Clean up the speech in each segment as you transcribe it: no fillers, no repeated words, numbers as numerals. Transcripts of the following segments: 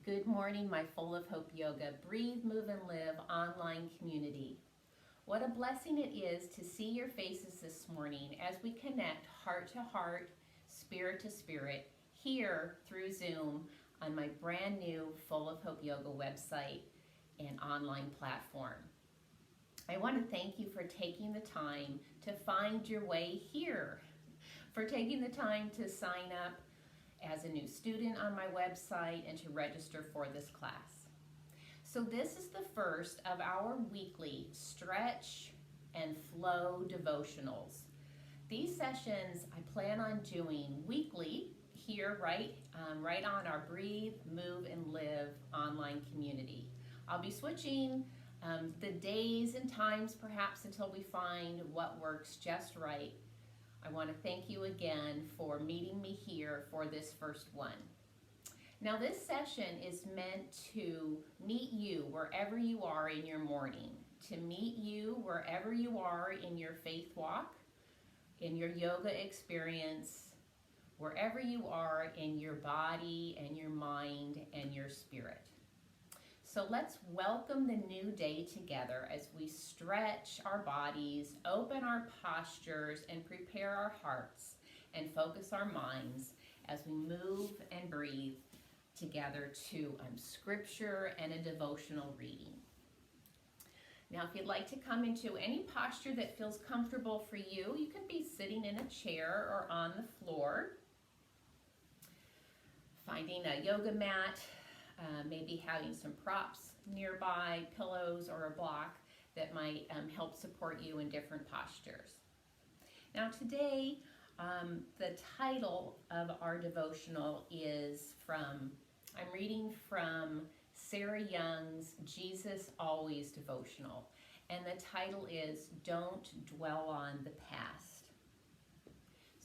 Good morning, my Full of Hope Yoga, Breathe, Move, and Live online community. What a blessing it is to see your faces this morning as we connect heart to heart, spirit to spirit, here through Zoom on my brand new Full of Hope Yoga website and online platform. I want to thank you for taking the time to find your way here, for taking the time to sign up as a new student on my website and to register for this class. So this is the first of our weekly stretch and flow devotionals. These sessions I plan on doing weekly here right on our Breathe, Move, and Live online community. I'll be switching the days and times perhaps until we find what works just right. I want to thank you again for meeting me here for this first one. Now this session is meant to meet you wherever you are in your morning, to meet you wherever you are in your faith walk, in your yoga experience, wherever you are in your body and your mind and your spirit. So let's welcome the new day together as we stretch our bodies, open our postures, and prepare our hearts and focus our minds as we move and breathe together to scripture and a devotional reading. Now, if you'd like to come into any posture that feels comfortable for you, you can be sitting in a chair or on the floor, finding a yoga mat, maybe having some props nearby, pillows or a block that might help support you in different postures. Now today, the title of our devotional is I'm reading from Sarah Young's Jesus Always devotional, and the title is Don't Dwell on the Past.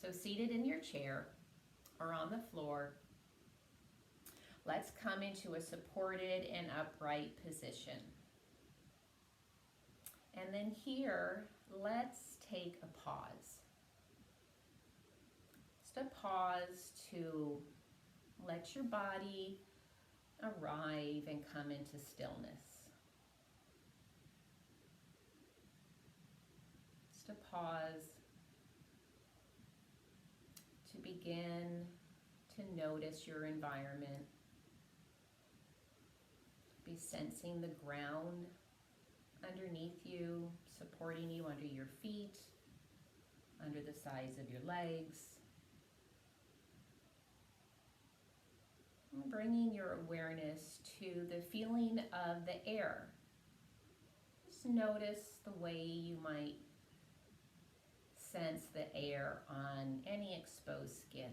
So seated in your chair or on the floor, let's come into a supported and upright position. And then here, let's take a pause. Just a pause to let your body arrive and come into stillness. Just a pause to begin to notice your environment. Be sensing the ground underneath you, supporting you under your feet, under the sides of your legs. And bringing your awareness to the feeling of the air. Just notice the way you might sense the air on any exposed skin.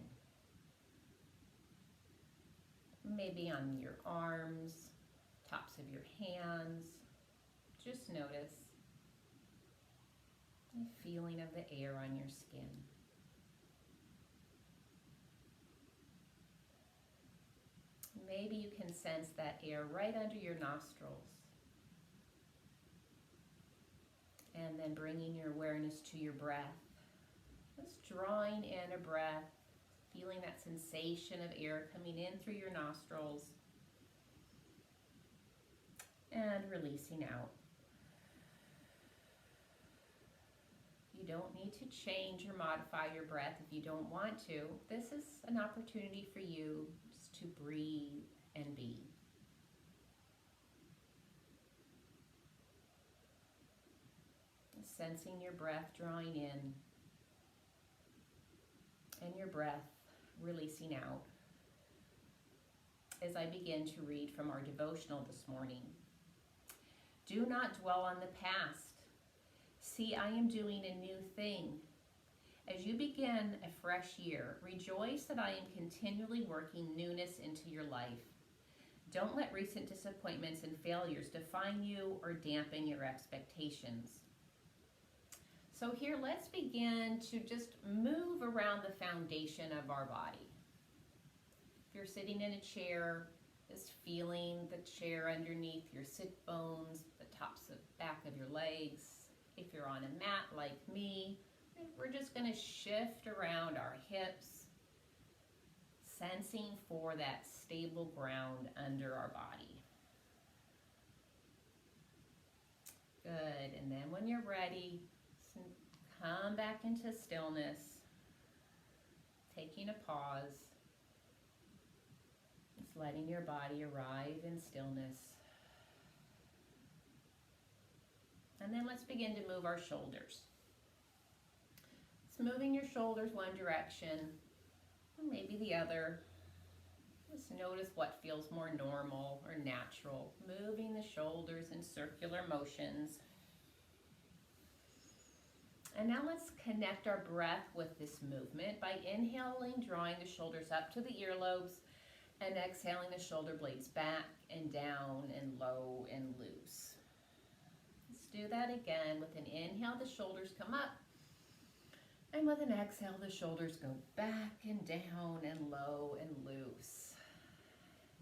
Maybe on your arms, tops of your hands. Just notice the feeling of the air on your skin. Maybe you can sense that air right under your nostrils. And then bringing your awareness to your breath. Just drawing in a breath, feeling that sensation of air coming in through your nostrils and releasing out. You don't need to change or modify your breath if you don't want to. This is an opportunity for you just to breathe and be. Sensing your breath drawing in and your breath releasing out as I begin to read from our devotional this morning. Do not dwell on the past. See, I am doing a new thing. As you begin a fresh year, rejoice that I am continually working newness into your life. Don't let recent disappointments and failures define you or dampen your expectations. So here, let's begin to just move around the foundation of our body. If you're sitting in a chair, just feeling the chair underneath your sit bones, the tops of back of your legs. If you're on a mat like me, we're just going to shift around our hips, sensing for that stable ground under our body. Good, and then when you're ready, come back into stillness, taking a pause, just letting your body arrive in stillness. And then let's begin to move our shoulders. It's moving your shoulders one direction, and maybe the other. Just notice what feels more normal or natural. Moving the shoulders in circular motions. And now let's connect our breath with this movement by inhaling, drawing the shoulders up to the earlobes, and exhaling the shoulder blades back and down and low and loose. Let's do that again. With an inhale, the shoulders come up. And with an exhale, the shoulders go back and down and low and loose.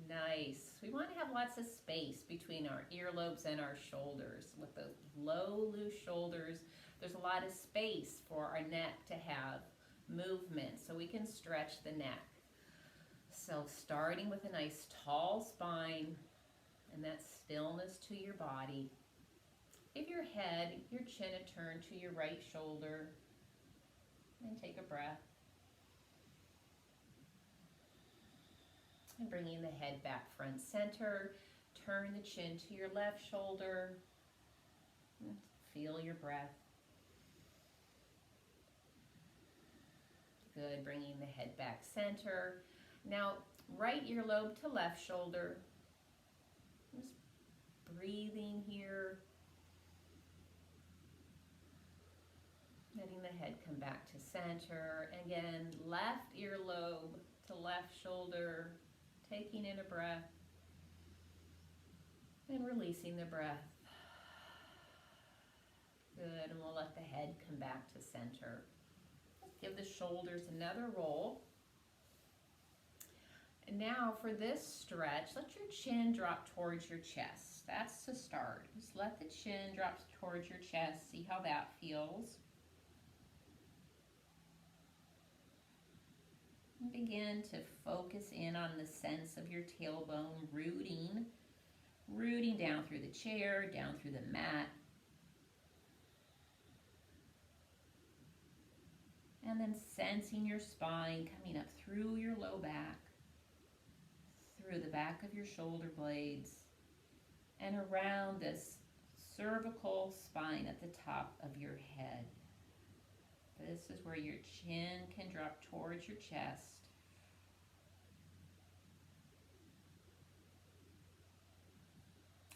Nice. We want to have lots of space between our earlobes and our shoulders. With those low, loose shoulders, there's a lot of space for our neck to have movement so we can stretch the neck. So starting with a nice tall spine and that stillness to your body. Give your head, your chin a turn to your right shoulder and take a breath. And bringing the head back front center, turn the chin to your left shoulder. Feel your breath. Good, bringing the head back center. Now, right earlobe to left shoulder. Just breathing here. Letting the head come back to center. Again, left earlobe to left shoulder. Taking in a breath. And releasing the breath. Good, and we'll let the head come back to center. Give the shoulders another roll. And now for this stretch, let your chin drop towards your chest. That's the start. Just let the chin drop towards your chest. See how that feels. And begin to focus in on the sense of your tailbone rooting down through the chair, down through the mat. And then sensing your spine coming up through your low back, through the back of your shoulder blades, and around this cervical spine at the top of your head. This is where your chin can drop towards your chest.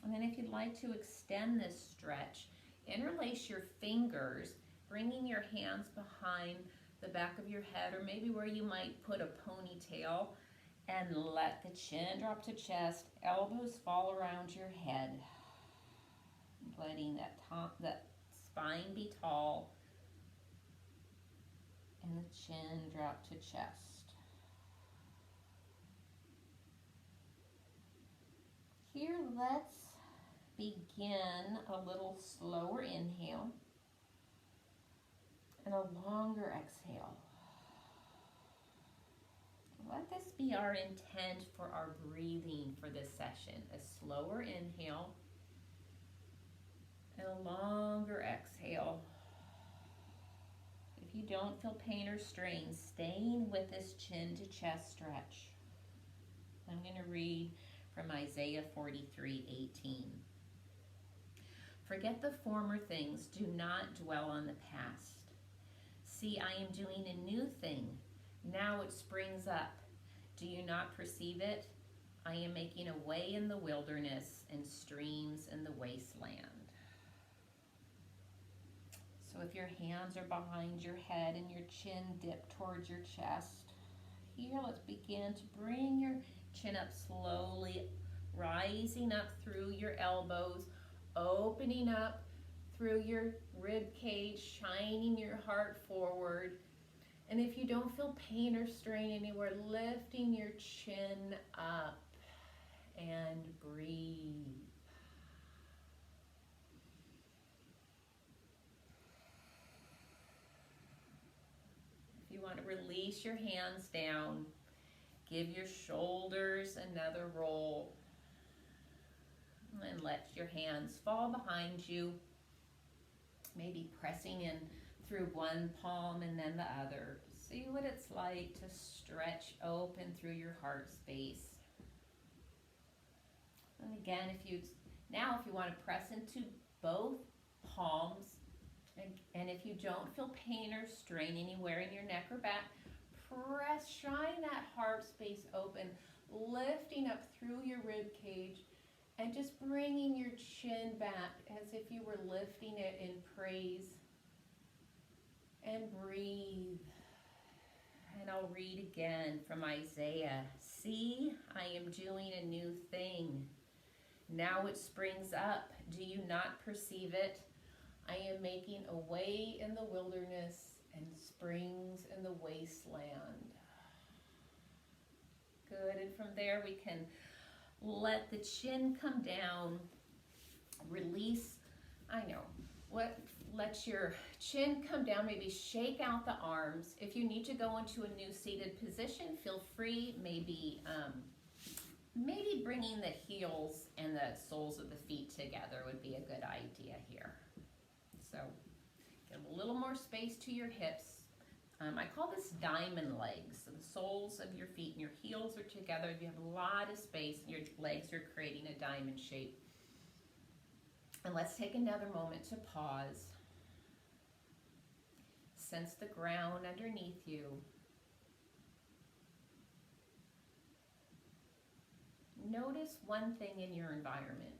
And then if you'd like to extend this stretch, interlace your fingers, bringing your hands behind the back of your head, or maybe where you might put a ponytail, and let the chin drop to chest, elbows fall around your head, letting that spine be tall, and the chin drop to chest. Here, let's begin a little slower inhale and a longer exhale. Let this be our intent for our breathing for this session. A slower inhale and a longer exhale. If you don't feel pain or strain, staying with this chin to chest stretch. I'm going to read from Isaiah 43:18. Forget the former things. Do not dwell on the past. See, I am doing a new thing. Now it springs up. Do you not perceive it? I am making a way in the wilderness and streams in the wasteland. So if your hands are behind your head and your chin dipped towards your chest, here let's begin to bring your chin up slowly, rising up through your elbows, opening up through your rib cage, shining your heart forward. And if you don't feel pain or strain anywhere, lifting your chin up and breathe. If you want to release your hands down, Give your shoulders another roll. And let your hands fall behind you. Maybe pressing in through one palm and then the other. See what it's like to stretch open through your heart space. And again, if you want to press into both palms, and if you don't feel pain or strain anywhere in your neck or back, shine that heart space open, lifting up through your rib cage and just bringing your chin back as if you were lifting it in praise. And breathe. And I'll read again from Isaiah. See, I am doing a new thing. Now it springs up. Do you not perceive it? I am making a way in the wilderness and springs in the wasteland. Good. And from there we can let the chin come down. Release. Let your chin come down. Maybe shake out the arms. If you need to go into a new seated position, feel free. Maybe bringing the heels and the soles of the feet together would be a good idea here. So get a little more space to your hips. I call this diamond legs. So the soles of your feet and your heels are together. You have a lot of space and your legs are creating a diamond shape. And let's take another moment to pause. Sense the ground underneath you. Notice one thing in your environment.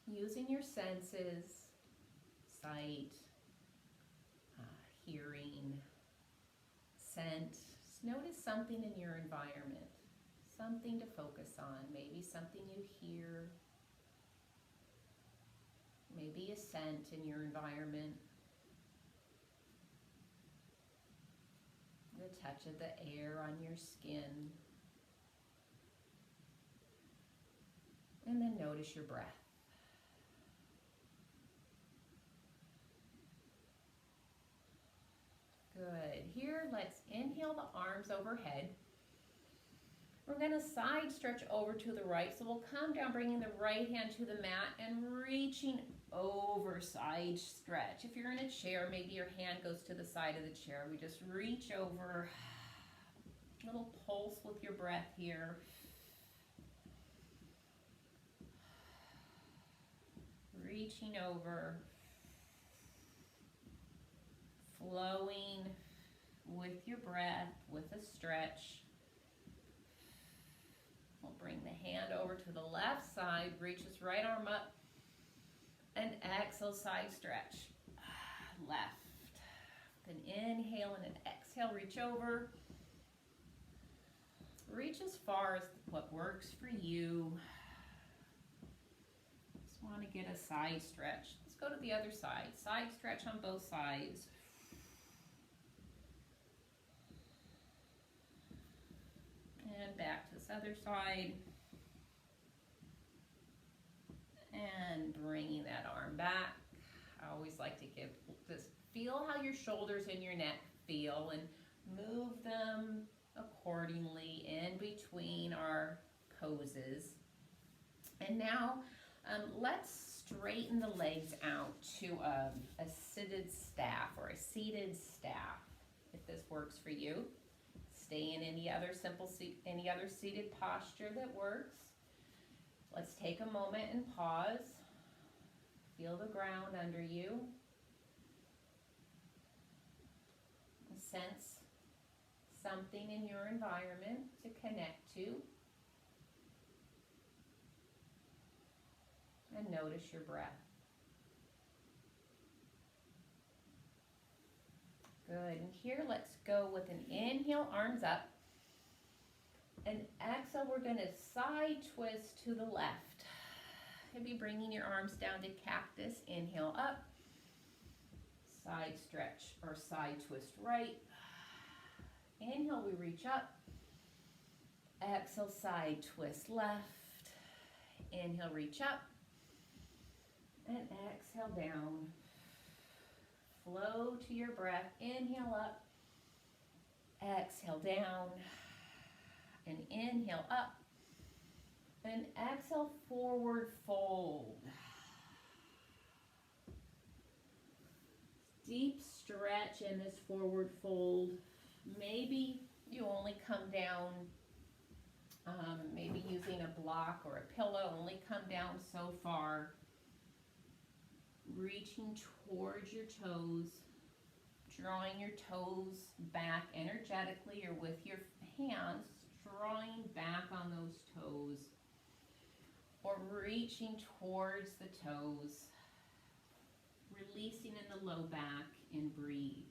Using your senses, sight, hearing, scent. Just notice something in your environment, something to focus on. Maybe something you hear, maybe a scent in your environment, the touch of the air on your skin, and then notice your breath. Good. Here, let's inhale the arms overhead. We're going to side stretch over to the right. So we'll come down, bringing the right hand to the mat and reaching over, side stretch. If you're in a chair, maybe your hand goes to the side of the chair. We just reach over. Little pulse with your breath here. Reaching over. Flowing with your breath, with a stretch. We'll bring the hand over to the left side, reach this right arm up, and exhale, side stretch. Left. Then inhale and an exhale, reach over. Reach as far as what works for you. Just want to get a side stretch. Let's go to the other side. Side stretch on both sides. And back to this other side. And bringing that arm back. I always like to just feel how your shoulders and your neck feel and move them accordingly in between our poses. And now let's straighten the legs out to a seated staff or a seated staff, if this works for you. Stay in any other seated posture that works. Let's take a moment and pause. Feel the ground under you. Sense something in your environment to connect to. And notice your breath. Good. And here, let's go with an inhale, arms up. And exhale, we're going to side twist to the left. Maybe bringing your arms down to cactus. Inhale up. Side stretch or side twist right. Inhale, we reach up. Exhale, side twist left. Inhale, reach up. And exhale down. Flow to your breath. Inhale up. Exhale down. And inhale, up. And exhale, forward fold. Deep stretch in this forward fold. Maybe you only come down, maybe using a block or a pillow, only come down so far. Reaching towards your toes, drawing your toes back energetically or with your hands, drawing back on those toes, or reaching towards the toes, releasing in the low back, and breathe.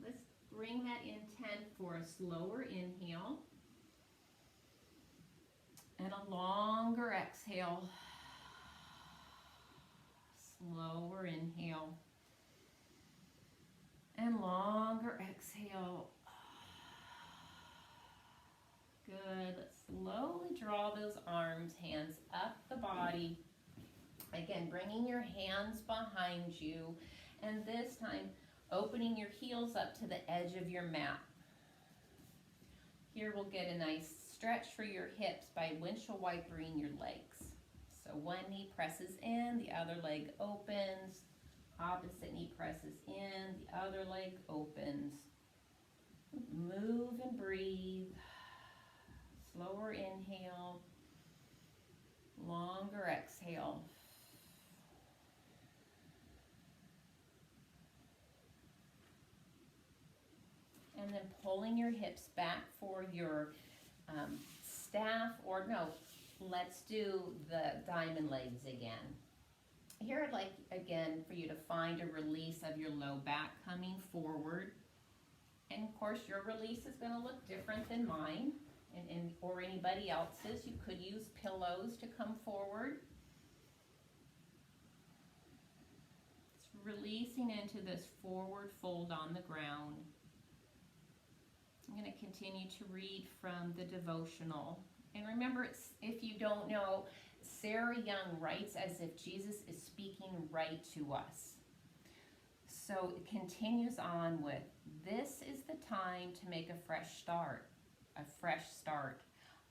Let's bring that intent for a slower inhale and a longer exhale. Slower inhale and longer exhale. Good. Let's slowly draw those arms, hands up the body. Again, bringing your hands behind you, and this time opening your heels up to the edge of your mat. Here we'll get a nice stretch for your hips by windshield wipering your legs. So one knee presses in, the other leg opens. Opposite knee presses in, the other leg opens. Move and breathe. Slower inhale, longer exhale. And then pulling your hips back for your staff, or no, let's do the diamond legs again. Here I'd like, again, for you to find a release of your low back coming forward. And of course, your release is going to look different than mine or anybody else's. You could use pillows to come forward. It's releasing into this forward fold on the ground. I'm going to continue to read from the devotional. And remember, if you don't know, Sarah Young writes as if Jesus is speaking right to us. So it continues on with, this is the time to make a fresh start.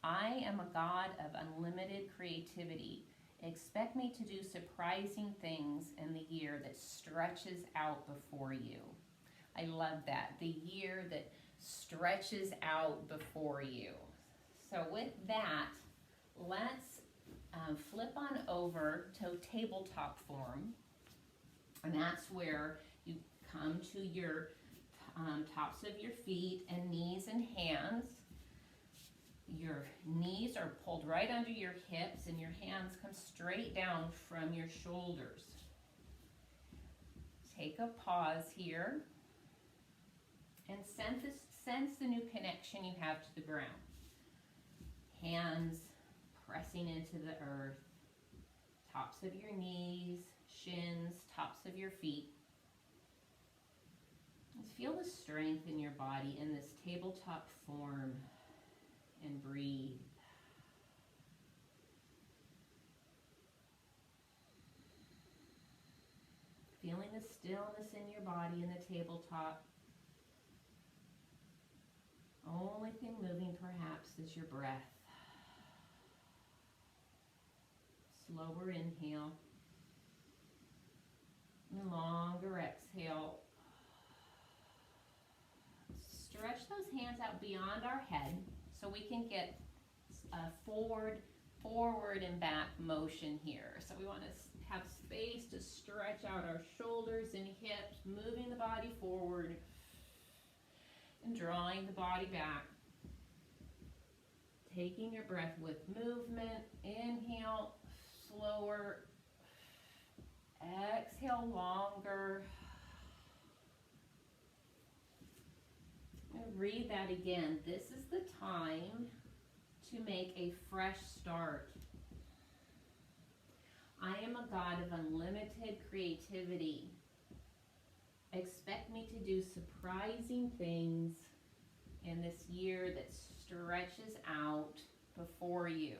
I am a God of unlimited creativity. Expect me to do surprising things in the year that stretches out before you. I love that. The year that stretches out before you. So with that, let's flip on over to tabletop form. And that's where you come to your tops of your feet and knees and hands. Your knees are pulled right under your hips and your hands come straight down from your shoulders. Take a pause here and sense the new connection you have to the ground. Hands pressing into the earth, tops of your knees, shins, tops of your feet. Just feel the strength in your body in this tabletop form and breathe. Feeling the stillness in your body in the tabletop. Only thing moving perhaps is your breath. Slower inhale. And longer exhale. Stretch those hands out beyond our head so we can get a forward and back motion here. So we want to have space to stretch out our shoulders and hips, moving the body forward and drawing the body back. Taking your breath with movement. Inhale, slower. Exhale, longer. And read that again. This is the time to make a fresh start. I am a God of unlimited creativity. Expect me to do surprising things in this year that stretches out before you.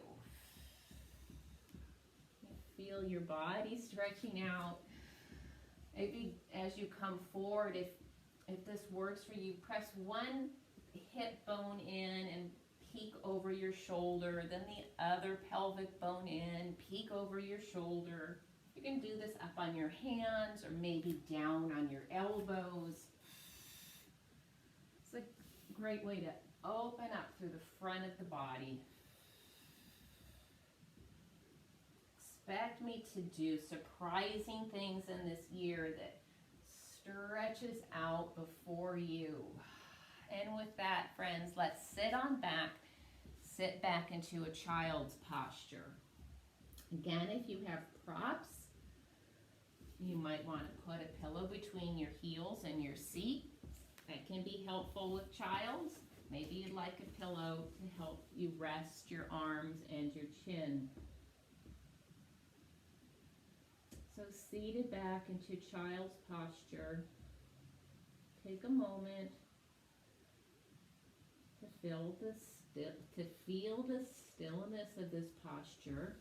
Feel your body stretching out. Maybe as you come forward, if this works for you, press one hip bone in and peek over your shoulder, then the other pelvic bone in, peek over your shoulder. You can do this up on your hands or maybe down on your elbows. It's a great way to open up through the front of the body. Expect me to do surprising things in this year that stretches out before you. And with that, friends, let's sit back into a child's posture. Again, if you have props, you might want to put a pillow between your heels and your seat. That can be helpful with childs. Maybe you'd like a pillow to help you rest your arms and your chin. So seated back into child's posture, take a moment to feel the stillness of this posture.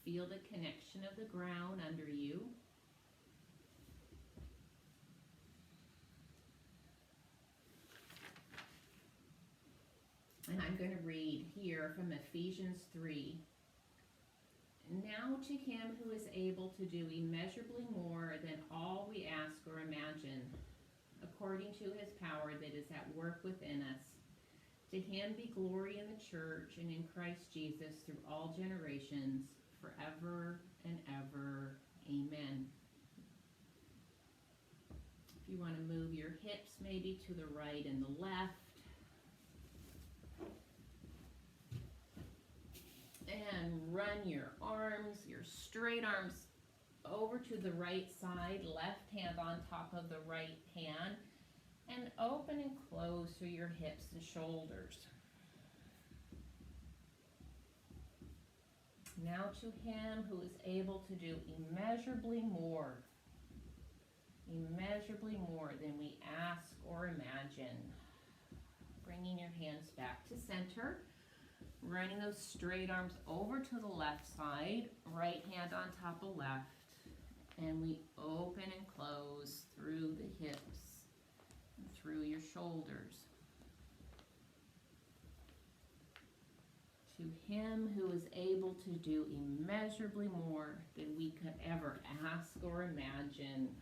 Feel the connection of the ground under you. And I'm going to read here from Ephesians 3. Now to him who is able to do immeasurably more than all we ask or imagine, according to his power that is at work within us. To him be glory in the church and in Christ Jesus through all generations, forever and ever. Amen. If you want to move your hips maybe to the right and the left. And run your arms, your straight arms over to the right side, left hand on top of the right hand, and open and close through your hips and shoulders. Now to him who is able to do immeasurably more than we ask or imagine. Bringing your hands back to center. Running those straight arms over to the left side, right hand on top of left, and we open and close through the hips and through your shoulders. To him who is able to do immeasurably more than we could ever ask or imagine.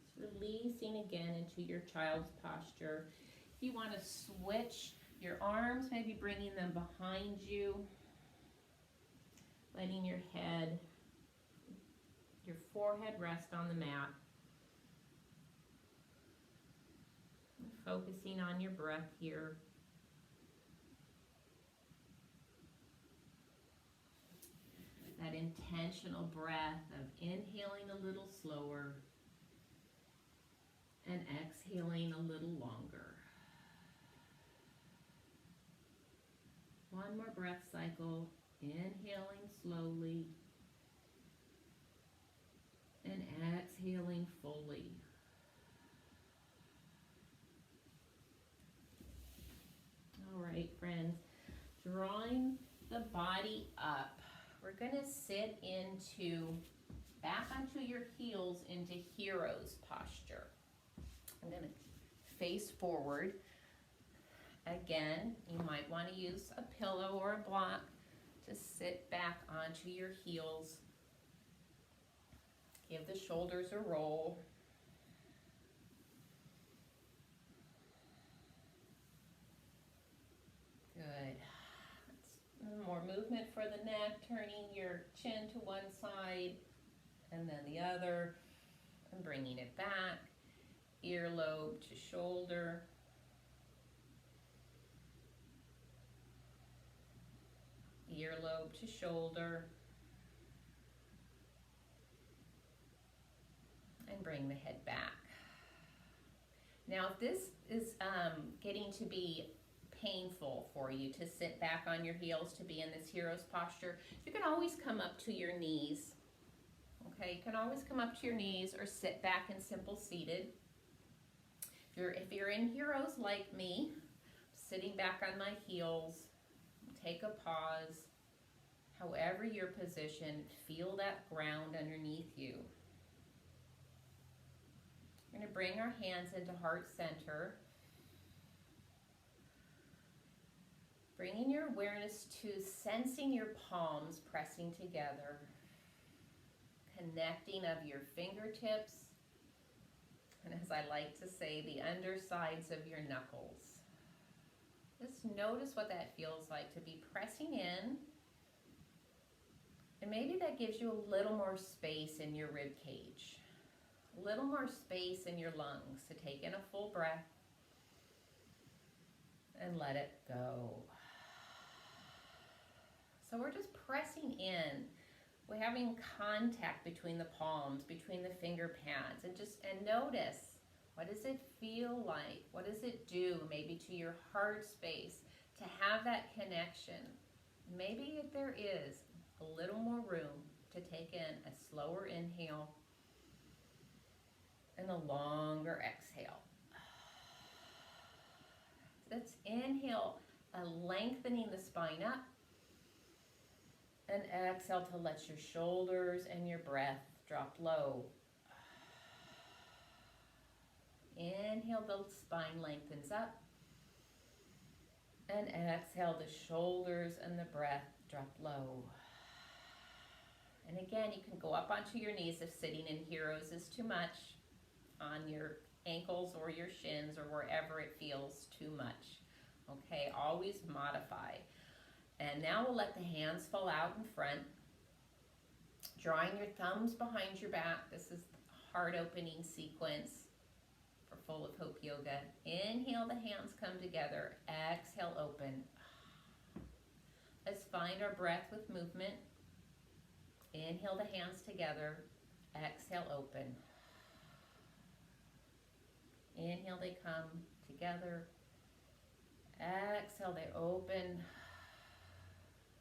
It's releasing again into your child's posture. If you want to switch your arms, maybe bringing them behind you, letting your head, your forehead rest on the mat. Focusing on your breath here. That intentional breath of inhaling a little slower and exhaling a little longer. One more breath cycle, inhaling slowly and exhaling fully. All right, friends, drawing the body up. We're going to sit back onto your heels into hero's posture. I'm going to face forward. Again, you might want to use a pillow or a block to sit back onto your heels. Give the shoulders a roll. Good. More movement for the neck, turning your chin to one side and then the other, and bringing it back. Earlobe to shoulder. Earlobe to shoulder, and bring the head back. Now, if this is getting to be painful for you to sit back on your heels, to be in this hero's posture, you can always come up to your knees. Okay, you can always come up to your knees or sit back in simple seated. If you're in heroes like me, sitting back on my heels, take a pause, However your position, feel that ground underneath you. We're going to bring our hands into heart center. Bringing your awareness to sensing your palms pressing together. Connecting of your fingertips. And as I like to say, the undersides of your knuckles. Just notice what that feels like to be pressing in. And maybe that gives you a little more space in your rib cage. A little more space in your lungs to take in a full breath and let it go. So we're just pressing in. We're having contact between the palms, between the finger pads, and notice, what does it feel like? What does it do maybe to your heart space to have that connection? Maybe if there is a little more room to take in a slower inhale and a longer exhale. Let's inhale, lengthening the spine up, and exhale to let your shoulders and your breath drop low. Inhale, the spine lengthens up, and exhale, the shoulders and the breath drop low. And again, you can go up onto your knees if sitting in heroes is too much, on your ankles or your shins or wherever it feels too much. Okay, always modify. And now we'll let the hands fall out in front, drawing your thumbs behind your back. This is the heart opening sequence for Full of Hope Yoga. Inhale, the hands come together. Exhale, open. Let's find our breath with movement. Inhale, the hands together. Exhale, open. Inhale, they come together. Exhale, they open.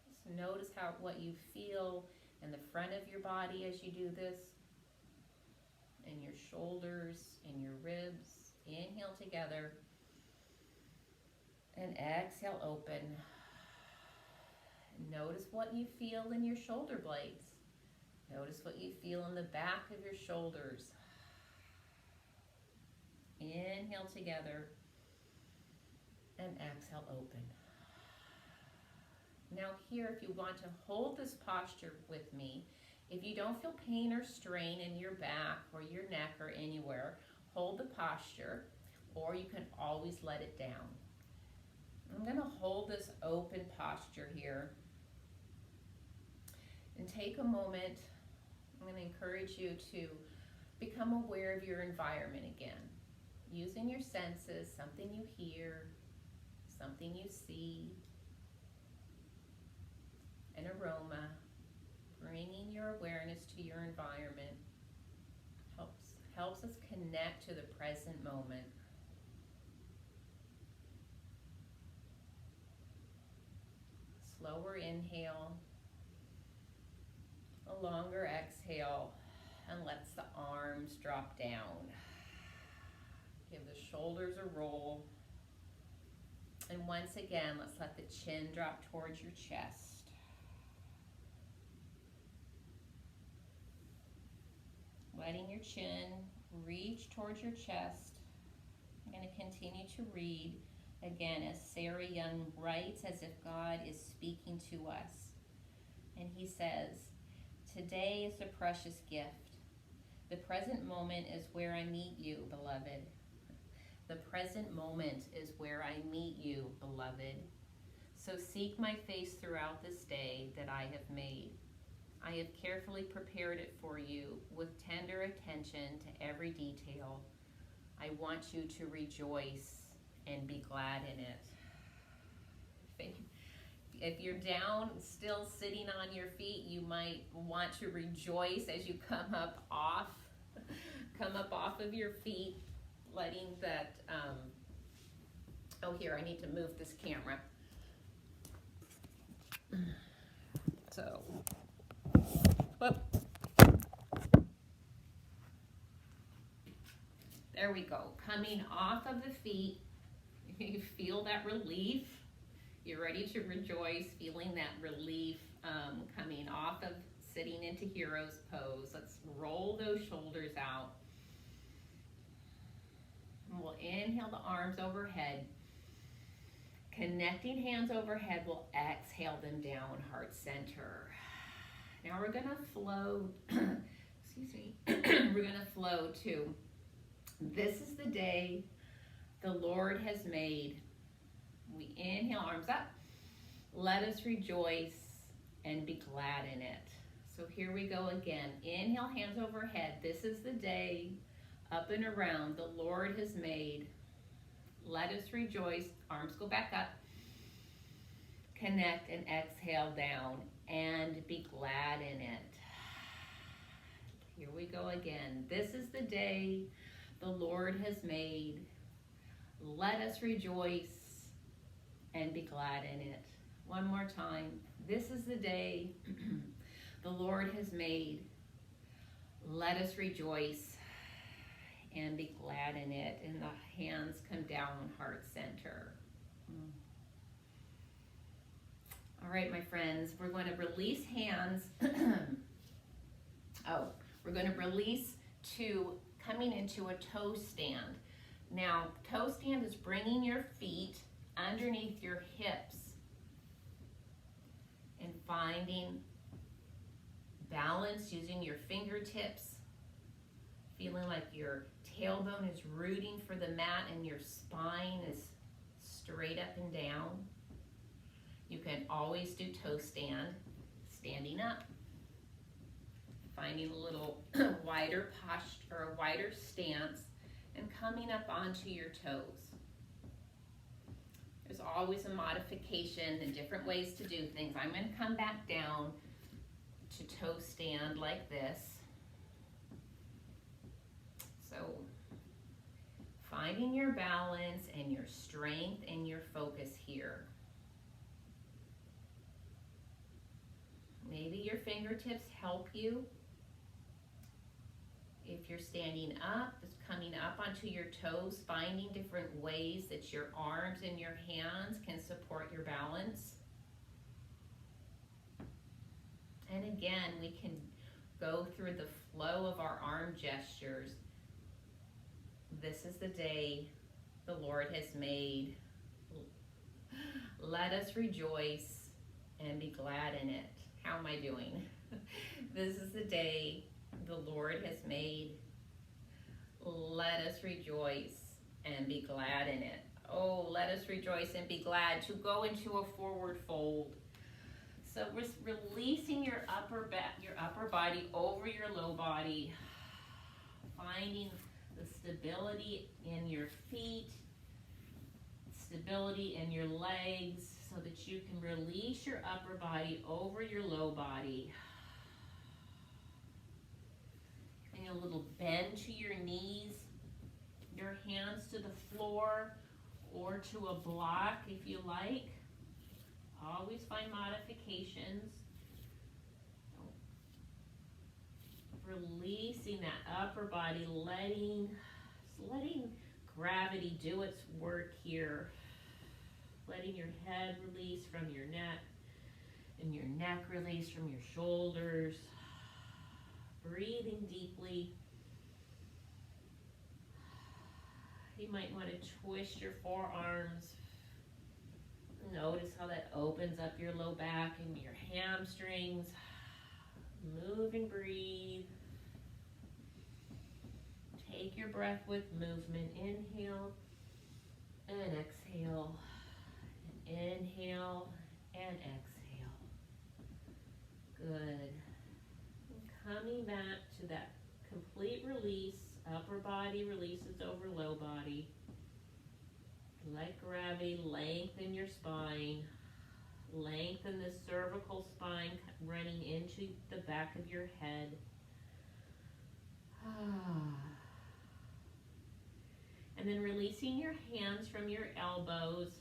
Just notice what you feel in the front of your body as you do this. In your shoulders, in your ribs. Inhale together. And exhale, open. Notice what you feel in your shoulder blades. Notice what you feel in the back of your shoulders. Inhale together. And exhale, open. Now here, if you want to hold this posture with me, if you don't feel pain or strain in your back or your neck or anywhere, hold the posture, or you can always let it down. I'm going to hold this open posture here and take a moment. I'm going to encourage you to become aware of your environment again, using your senses, something you hear, something you see, an aroma. Bringing your awareness to your environment helps us connect to the present moment. Slower inhale, a longer exhale, and lets the arms drop down. Give the shoulders a roll. And once again, let's let the chin drop towards your chest. Letting your chin reach towards your chest. I'm going to continue to read again as Sarah Young writes, as if God is speaking to us. And he says, "Today is a precious gift. The present moment is where I meet you, beloved. The present moment is where I meet you, beloved. So seek my face throughout this day that I have made. I have carefully prepared it for you with tender attention to every detail. I want you to rejoice and be glad in it." If you're down, still sitting on your feet, you might want to rejoice as you come up off of your feet, letting that, here, I need to move this camera. So, whoop. There we go. Coming off of the feet, you feel that relief. You're ready to rejoice, feeling that relief coming off of sitting into hero's pose. Let's roll those shoulders out. And we'll inhale the arms overhead. Connecting hands overhead, we'll exhale them down, heart center. Now we're gonna flow, excuse me, we're gonna flow to, this is the day the Lord has made. We inhale, arms up. Let us rejoice and be glad in it. So here we go again. Inhale, hands overhead. This is the day, up and around, the Lord has made. Let us rejoice. Arms go back up. Connect and exhale down and be glad in it. Here we go again. This is the day the Lord has made. Let us rejoice and be glad in it. One more time. This is the day the Lord has made. Let us rejoice and be glad in it. And the hands come down, heart center. All right, my friends, we're going to release hands. We're going to release to coming into a toe stand. Now, toe stand is bringing your feet underneath your hips and finding balance using your fingertips, feeling like your tailbone is rooting for the mat and your spine is straight up and down. You can always do toe stand, standing up, finding a little wider posture or a wider stance and coming up onto your toes. There's always a modification and different ways to do things. I'm going to come back down to toe stand like this. So finding your balance and your strength and your focus here. Maybe your fingertips help you. If you're standing up, just coming up onto your toes, finding different ways that your arms and your hands can support your balance. And again, we can go through the flow of our arm gestures. This is the day the Lord has made. Let us rejoice and be glad in it. How am I doing? This is the day the Lord has made. Let us rejoice and be glad in it. Oh, let us rejoice and be glad to go into a forward fold. So we're releasing your upper body over your low body, finding the stability in your feet, stability in your legs, so that you can release your upper body over your low body. And a little bend to your knees, your hands to the floor or to a block if you like. Always find modifications. Releasing that upper body, letting gravity do its work here. Letting your head release from your neck and your neck release from your shoulders. Breathing deeply. You might want to twist your forearms. Notice how that opens up your low back and your hamstrings. Move and breathe. Take your breath with movement. Inhale and exhale. And inhale and exhale. Good. And coming back to that complete release. Upper body releases over low body. Let gravity lengthen your spine. Lengthen the cervical spine running into the back of your head. And then releasing your hands from your elbows.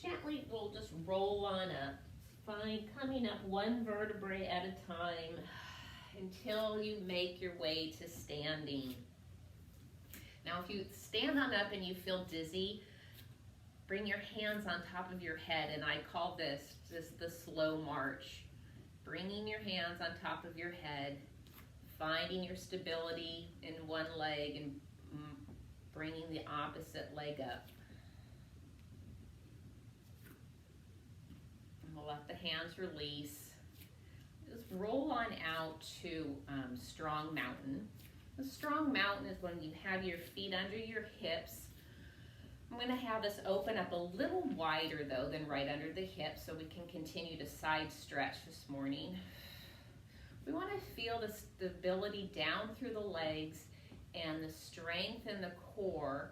Gently, we'll just roll on up. Coming up one vertebrae at a time until you make your way to standing. Now, if you stand on up and you feel dizzy, Bring your hands on top of your head, and I call this the slow march. Bringing your hands on top of your head, finding your stability in one leg and bringing the opposite leg up. And we'll let the hands release. Just roll on out to strong mountain. The strong mountain is when you have your feet under your hips. I'm going to have us open up a little wider though than right under the hips so we can continue to side stretch this morning. We want to feel the stability down through the legs and the strength in the core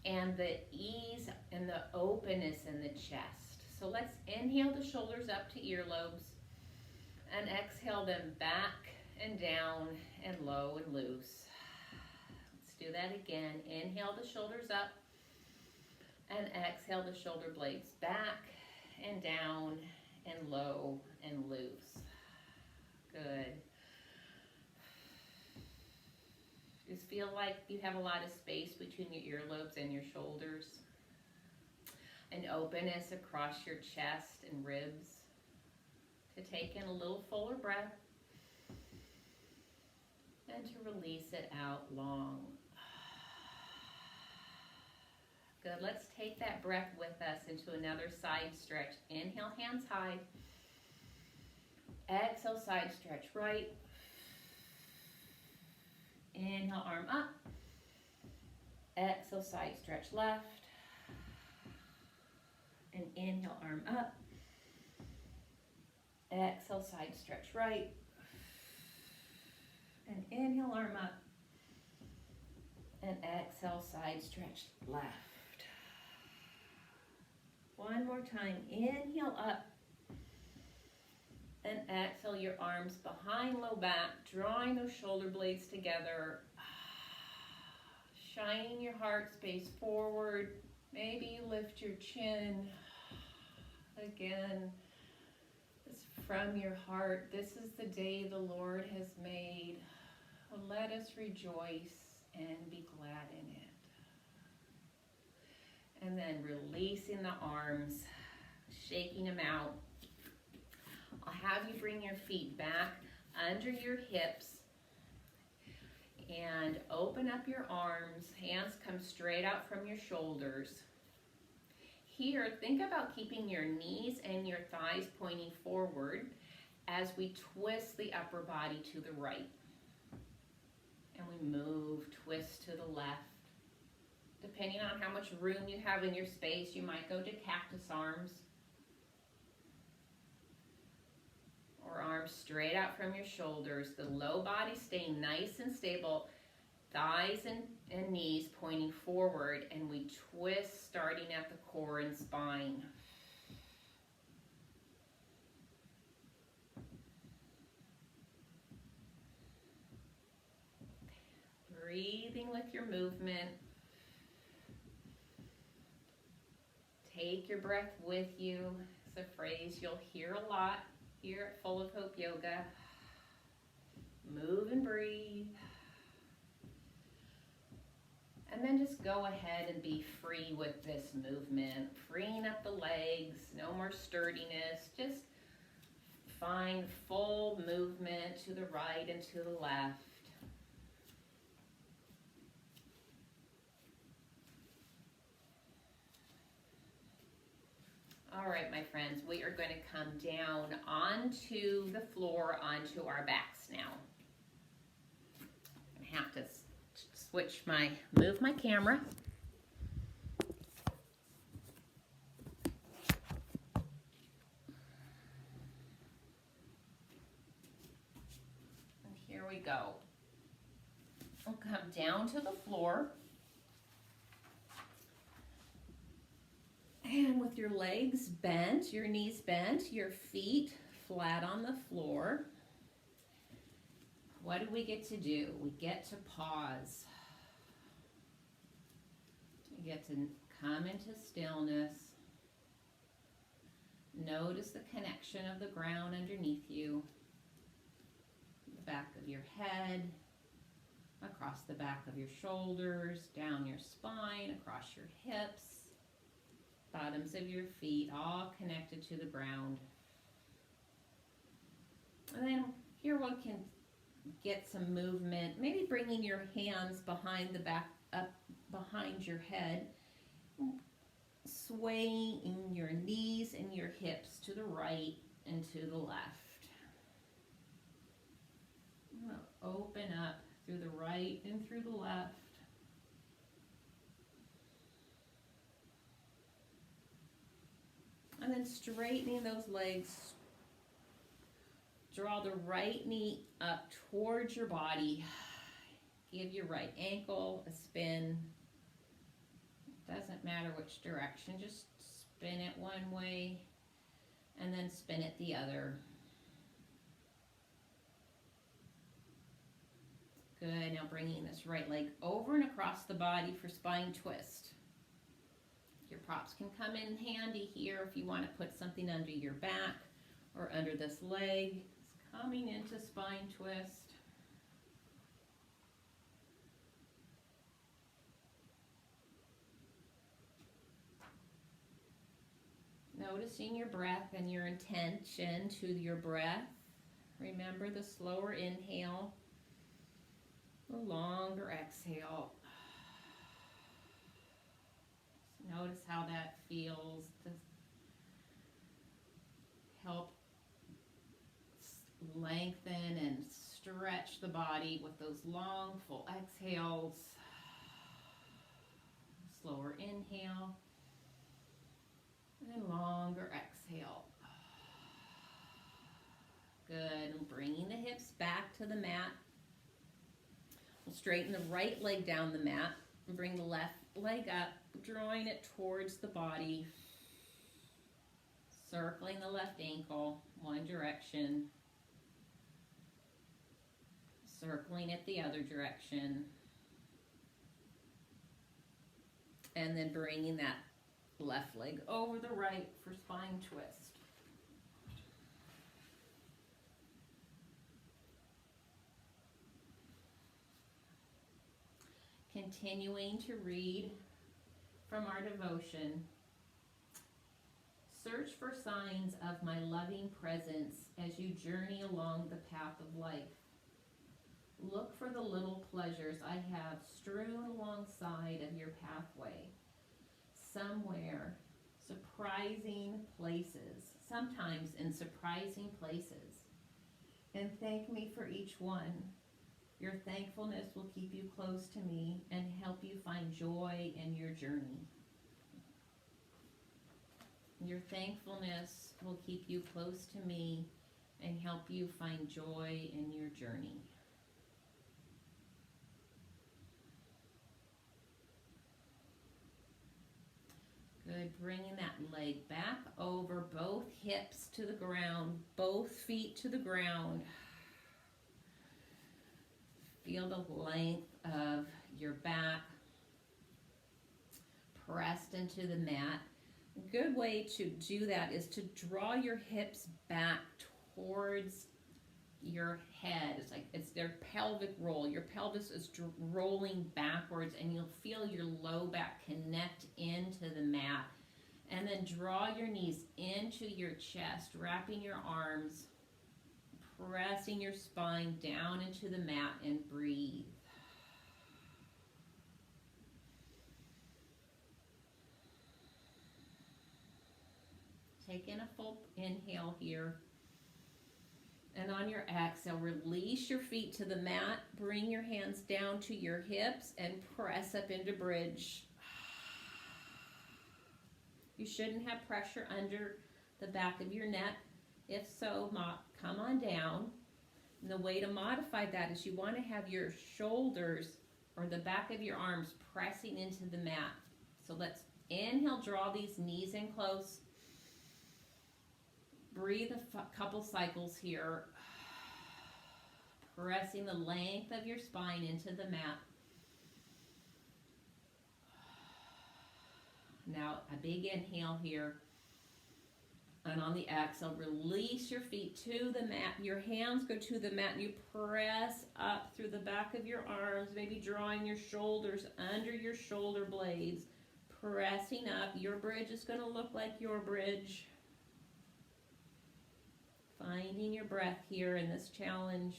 and the ease and the openness in the chest. So let's inhale the shoulders up to earlobes and exhale them back and down and low and loose. Let's do that again. Inhale the shoulders up and exhale the shoulder blades back and down and low and loose. Good. Just feel like you have a lot of space between your earlobes and your shoulders. An openness across your chest and ribs. To take in a little fuller breath. And to release it out long. Good. Let's take that breath with us into another side stretch. Inhale, hands high. Exhale, side stretch right. Inhale, arm up. Exhale, side stretch left. And inhale, arm up. Exhale, side stretch right. And inhale, arm up. And exhale, side stretch left. One more time. Inhale up. And exhale your arms behind low back, drawing those shoulder blades together. Shining your heart space forward. Maybe you lift your chin. Again, it's from your heart. This is the day the Lord has made. Let us rejoice and be glad in it. And then releasing the arms, shaking them out. I'll have you bring your feet back under your hips and open up your arms. Hands come straight out from your shoulders. Here, think about keeping your knees and your thighs pointing forward as we twist the upper body to the right. And we move, twist to the left. Depending on how much room you have in your space, you might go to cactus arms. Or arms straight out from your shoulders. The low body staying nice and stable. Thighs and knees pointing forward. And we twist starting at the core and spine. Breathing with your movement. Take your breath with you. It's a phrase you'll hear a lot here at Full of Hope Yoga. Move and breathe. And then just go ahead and be free with this movement. Freeing up the legs, no more sturdiness. Just find full movement to the right and to the left. All right, my friends, we are going to come down onto the floor, onto our backs now. I'm going to have to move my camera. And here we go. We'll come down to the floor. And with your legs bent, your knees bent, your feet flat on the floor, what do we get to do? We get to pause. We get to come into stillness. Notice the connection of the ground underneath you, the back of your head, across the back of your shoulders, down your spine, across your hips. bottoms of your feet all connected to the ground. And then here one can get some movement, maybe bringing your hands behind the back, up behind your head, swaying your knees and your hips to the right and to the left. Open up through the right and through the left. And then straightening those legs. Draw the right knee up towards your body. Give your right ankle a spin. Doesn't matter which direction, just spin it one way and then spin it the other. Good, now bringing this right leg over and across the body for spine twist. Your props can come in handy here if you want to put something under your back or under this leg. It's coming into spine twist. Noticing your breath and your intention to your breath. Remember the slower inhale, the longer exhale. Notice how that feels to help lengthen and stretch the body with those long, full exhales. Slower inhale and longer exhale. Good. And bringing the hips back to the mat. We'll straighten the right leg down the mat and bring the left leg up, drawing it towards the body. Circling the left ankle one direction. Circling it the other direction. And then bringing that left leg over the right for spine twist. Continuing to read from our devotion. Search for signs of my loving presence as you journey along the path of life. Look for the little pleasures I have strewn alongside of your pathway. Somewhere, surprising places, sometimes in surprising places. And thank me for each one. Your thankfulness will keep you close to me and help you find joy in your journey. Your thankfulness will keep you close to me and help you find joy in your journey. Good, bringing that leg back over, both hips to the ground, both feet to the ground. Feel the length of your back pressed into the mat. A good way to do that is to draw your hips back towards your head. It's their pelvic roll. Your pelvis is rolling backwards, and you'll feel your low back connect into the mat. And then draw your knees into your chest, wrapping your arms, pressing your spine down into the mat, and breathe. Take in a full inhale here. And on your exhale, release your feet to the mat. Bring your hands down to your hips and press up into bridge. You shouldn't have pressure under the back of your neck. If so, come on down. And the way to modify that is you want to have your shoulders or the back of your arms pressing into the mat. So let's inhale, draw these knees in close. Breathe a couple cycles here. Pressing the length of your spine into the mat. Now a big inhale here. And on the exhale, release your feet to the mat. Your hands go to the mat and you press up through the back of your arms, maybe drawing your shoulders under your shoulder blades. pressing up. Your bridge is going to look like your bridge. Finding your breath here in this challenge.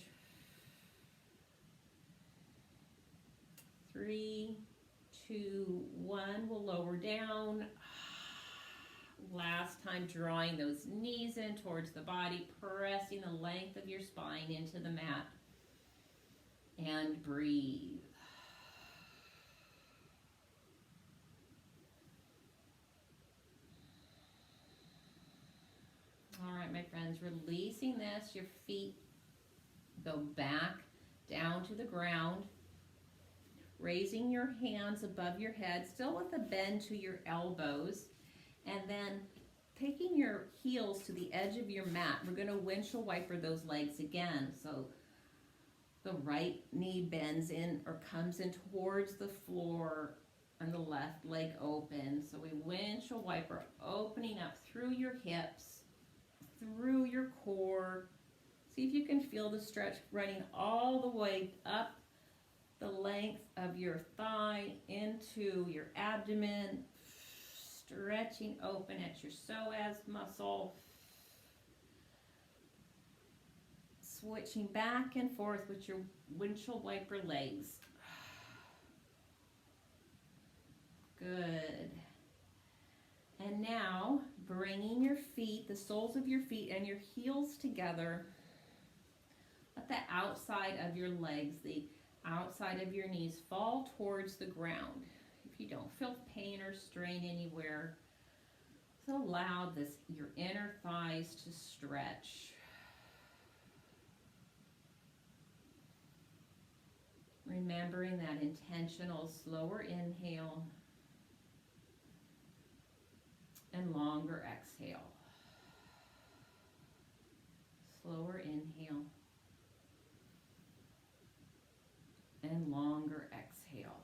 3, 2, 1. We'll lower down. Last time, drawing those knees in towards the body, pressing the length of your spine into the mat. And breathe. All right, my friends, releasing this, your feet go back down to the ground, raising your hands above your head, still with a bend to your elbows, and then taking your heels to the edge of your mat. We're going to windshield wiper those legs again. So the right knee bends in or comes in towards the floor and the left leg open. So we windshield wiper, opening up through your hips, through your core. See if you can feel the stretch running all the way up the length of your thigh into your abdomen, stretching open at your psoas muscle. Switching back and forth with your windshield wiper legs. Good. And now, bringing your feet, the soles of your feet and your heels together. Let the outside of your legs, the outside of your knees fall towards the ground. If you don't feel pain or strain anywhere, just allow your inner thighs to stretch. Remembering that intentional slower inhale and longer exhale. Slower inhale and longer exhale.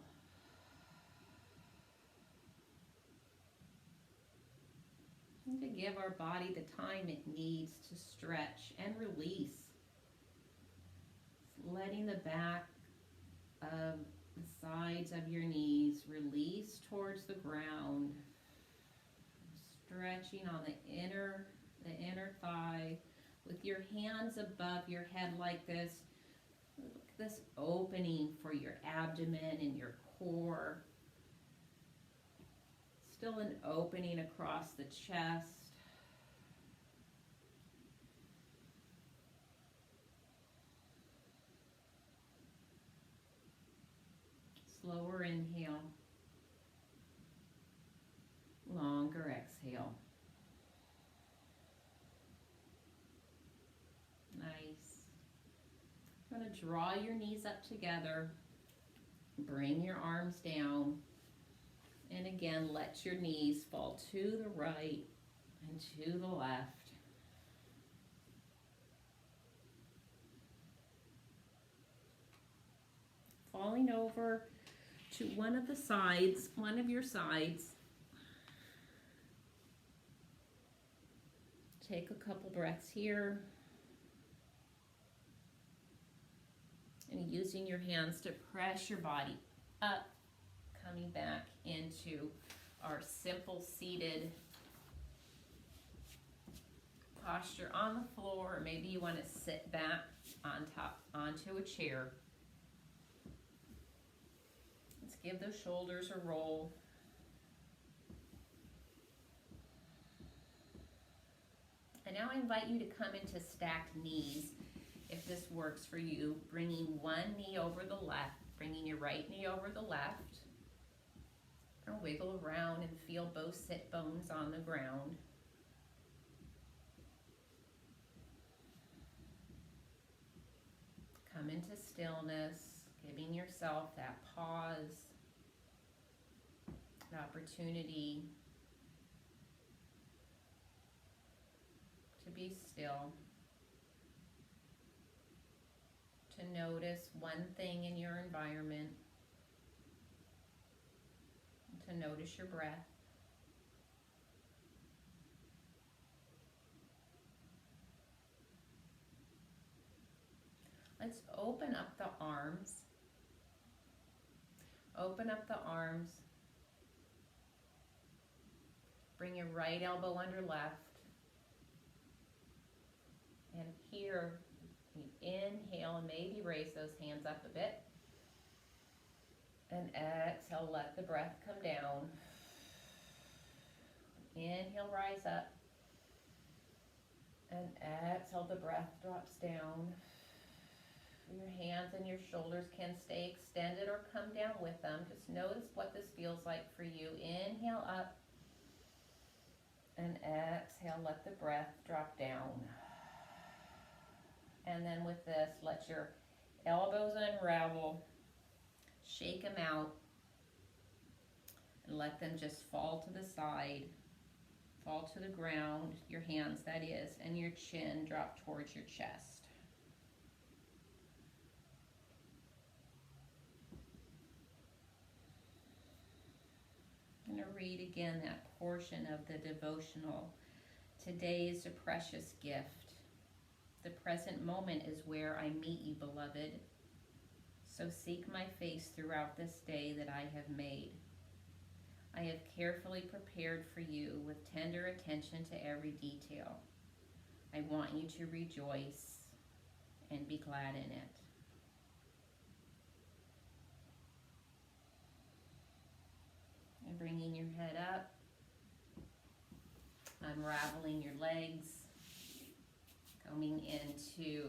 And to give our body the time it needs to stretch and release. Letting the back of the sides of your knees release towards the ground. Stretching on the inner thigh with your hands above your head like this. Look at this opening for your abdomen and your core. Still an opening across the chest. Slower inhale. Longer exhale. Nice. I'm going to draw your knees up together. Bring your arms down. And again, let your knees fall to the right and to the left. Falling over to one of your sides. Take a couple breaths here. And using your hands to press your body up, coming back into our simple seated posture on the floor, or maybe you want to sit back on top onto a chair. Let's give those shoulders a roll. And now I invite you to come into stacked knees if this works for you. Bringing one knee over the left, bringing your right knee over the left. And wiggle around and feel both sit bones on the ground. Come into stillness, giving yourself that pause, an opportunity to be still, to notice one thing in your environment, to notice your breath. Let's open up the arms. Open up the arms. Bring your right elbow under left. And here, you inhale and maybe raise those hands up a bit. And exhale, let the breath come down. Inhale, rise up. And exhale, the breath drops down. Your hands and your shoulders can stay extended or come down with them. Just notice what this feels like for you. Inhale up. And exhale, let the breath drop down. And then with this, let your elbows unravel. Shake them out. And let them just fall to the side. Fall to the ground, your hands that is, and your chin drop towards your chest. I'm going to read again that portion of the devotional. Today is a precious gift. The present moment is where I meet you, beloved. So seek my face throughout this day that I have made. I have carefully prepared for you with tender attention to every detail. I want you to rejoice and be glad in it. And bringing your head up, unraveling your legs, coming into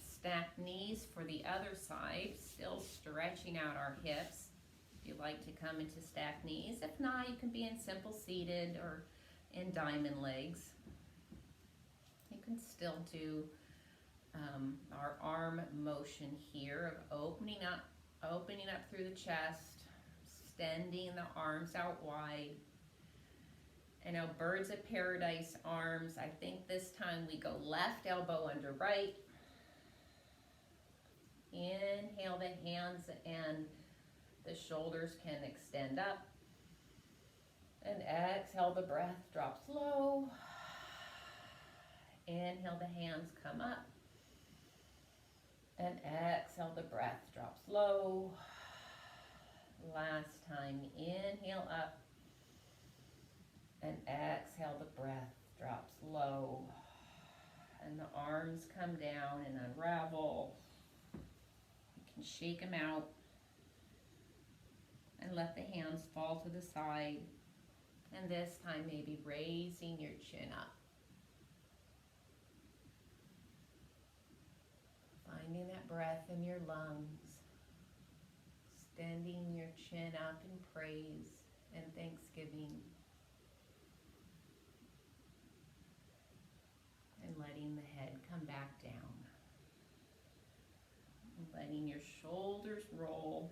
stacked knees for the other side, still stretching out our hips. If you like to come into stacked knees. If not, you can be in simple seated or in diamond legs. You can still do our arm motion here of opening up through the chest, extending the arms out wide. And now birds of paradise arms. I think this time we go left elbow under right. Inhale, the hands and the shoulders can extend up. And exhale, the breath drops low. Inhale, the hands come up. And exhale, the breath drops low. Last time, inhale up. And exhale, the breath drops low. And the arms come down and unravel. You can shake them out. And let the hands fall to the side. And this time maybe raising your chin up. Finding that breath in your lungs. Extending your chin up in praise and thanksgiving. And letting the head come back down. And letting your shoulders roll.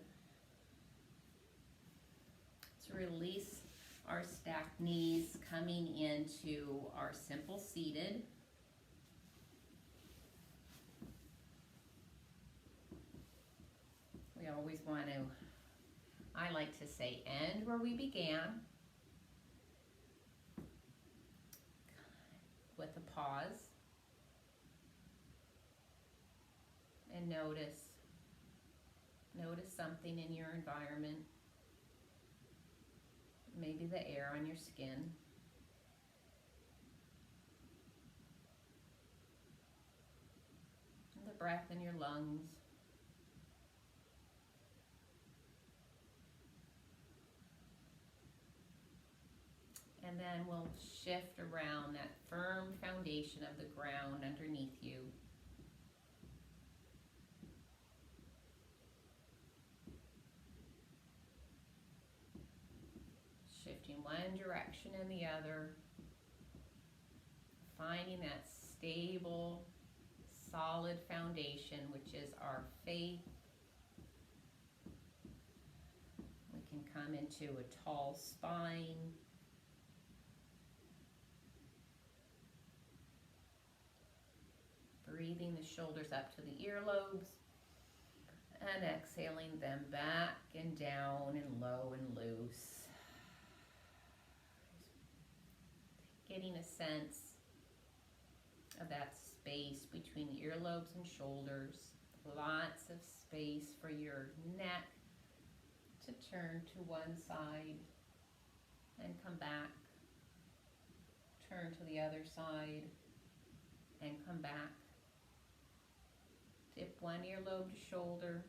To release our stacked knees, coming into our simple seated. We always want to, I like to say, end where we began. With a pause. And notice something in your environment. Maybe the air on your skin. And the breath in your lungs. And then we'll shift around that firm foundation of the ground underneath you. Shifting one direction and the other. Finding that stable, solid foundation, which is our faith. We can come into a tall spine. Breathing the shoulders up to the earlobes. And exhaling them back and down and low and loose. Getting a sense of that space between the earlobes and shoulders. Lots of space for your neck to turn to one side and come back. Turn to the other side and come back. Tip one earlobe to shoulder,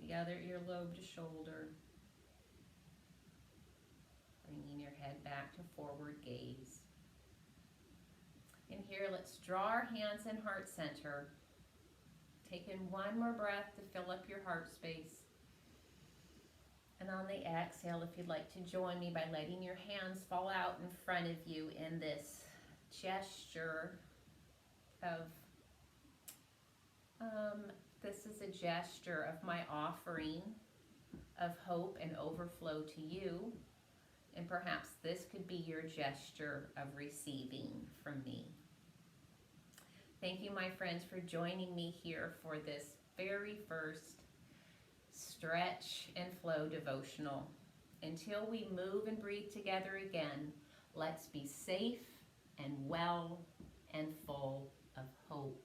the other earlobe to shoulder. Bringing your head back to forward gaze. And here, let's draw our hands in heart center. Taking one more breath to fill up your heart space. And on the exhale, if you'd like to join me by letting your hands fall out in front of you in this gesture of, this is a gesture of my offering of hope and overflow to you. And perhaps this could be your gesture of receiving from me. Thank you, my friends, for joining me here for this very first Stretch and Flow devotional. Until we move and breathe together again, let's be safe and well and full of hope.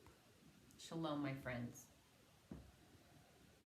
Shalom, my friends.